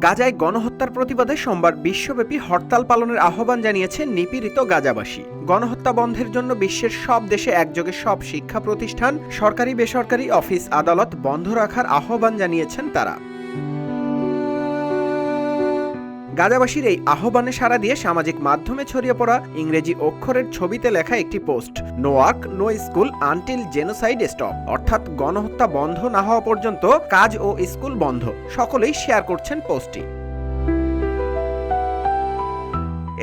গাজায় গণহত্যার প্রতিবাদে সোমবার বিশ্বব্যাপী হরতাল পালনের আহ্বান জানিয়েছে নিপীড়িত গাজাবাসী। গণহত্যা বন্ধের জন্য বিশ্বের সব দেশে একযোগে সব শিক্ষা প্রতিষ্ঠান, সরকারি বেসরকারি অফিস আদালত বন্ধ রাখার আহ্বান জানিয়েছেন তারা। গাজাবাসীর এই আহ্বানে সাড়া দিয়ে সামাজিক মাধ্যমে ছড়িয়ে পড়া ইংরেজি অক্ষরের ছবিতে লেখা একটি post, no work no school until genocide stop, অর্থাৎ গণহত্যা বন্ধ না হওয়া পর্যন্ত কাজ ও স্কুল বন্ধ। সকলেই শেয়ার করছেন পোস্টটি।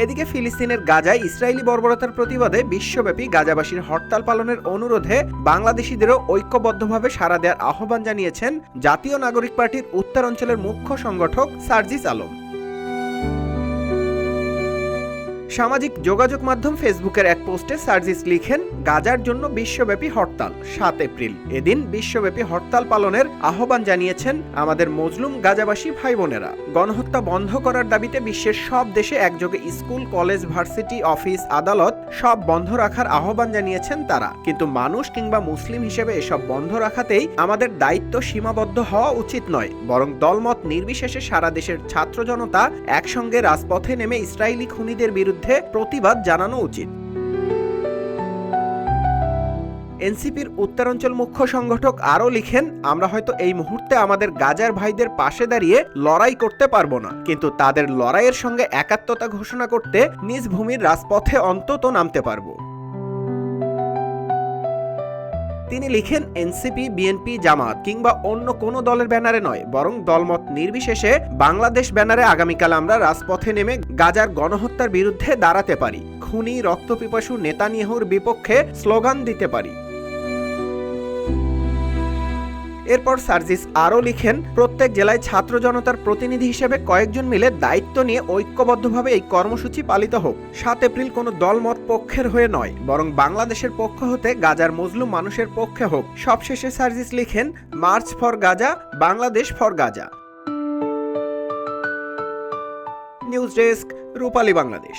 এদিকে ফিলিস্তিনের গাজায় ইসরায়েলি বর্বরতার প্রতিবাদে বিশ্বব্যাপী গাজাবাসীর হরতাল পালনের অনুরোধে বাংলাদেশিদেরও ঐক্যবদ্ধভাবে সাড়া দেওয়ার আহ্বান জানিয়েছেন জাতীয় নাগরিক পার্টির উত্তরাঞ্চলের মুখ্য সংগঠক সার্জিস আলম। সামাজিক যোগাযোগ মাধ্যম ফেসবুকের এক পোস্টে সার্জিস লিখেন, গাজার জন্য বিশ্বব্যাপী হরতাল 7 এপ্রিল। এদিন বিশ্বব্যাপী হরতাল পালনের আহ্বান জানিয়েছেন আমাদের মজলুম গাজাবাসী ভাই বোনেরা। গণহত্যা বন্ধ করার দাবিতে বিশ্বের সব দেশে একযোগে স্কুল, কলেজ, ভার্সিটি, অফিস, আদালত সব বন্ধ রাখার আহ্বান জানিয়েছেন তারা। কিন্তু মানুষ কিংবা মুসলিম হিসেবে এসব বন্ধ রাখাতেই আমাদের দায়িত্ব সীমাবদ্ধ হওয়া উচিত নয়, বরং দলমত নির্বিশেষে সারা দেশের ছাত্র জনতা একসঙ্গে রাজপথে নেমে ইসরায়েলি খুনিদের বিরুদ্ধে প্রতিবাদ জানানো উচিত। এনসিপির উত্তরাঞ্চল মুখ্য সংগঠক আরও লিখেন, আমরা হয়তো এই মুহূর্তে আমাদের গাজার ভাইদের পাশে দাঁড়িয়ে লড়াই করতে পারবো না, কিন্তু তাদের লড়াইয়ের সঙ্গে একাত্মতা ঘোষণা করতে নিজ ভূমির রাজপথে অন্তত নামতে পারবো। তিনি লিখেন, এনসিপি, বিএনপি, জামাত কিংবা অন্য কোনো দলের ব্যানারে নয়, বরং দলমত নির্বিশেষে বাংলাদেশ ব্যানারে আগামীকাল আমরা রাজপথে নেমে গাজার গণহত্যার বিরুদ্ধে দাঁড়াতে পারি, খুনি রক্তপিপাসু নেতানিয়াহুর বিপক্ষে স্লোগান দিতে পারি। এরপর সার্জিস আরও লিখেন, প্রত্যেক জেলায় ছাত্র জনতার প্রতিনিধি হিসেবে কয়েকজন মিলে দায়িত্ব নিয়ে ঐক্যবদ্ধভাবে এই কর্মসূচি পালিত হোক। 7 এপ্রিল কোনো দলমত পক্ষের হয়ে নয়, বরং বাংলাদেশের পক্ষ হতে গাজার মজলুম মানুষের পক্ষে হোক। সবশেষে সার্জিস লিখেন, March for Gaza, Bangladesh for Gaza. News desk, Rupali Bangladesh.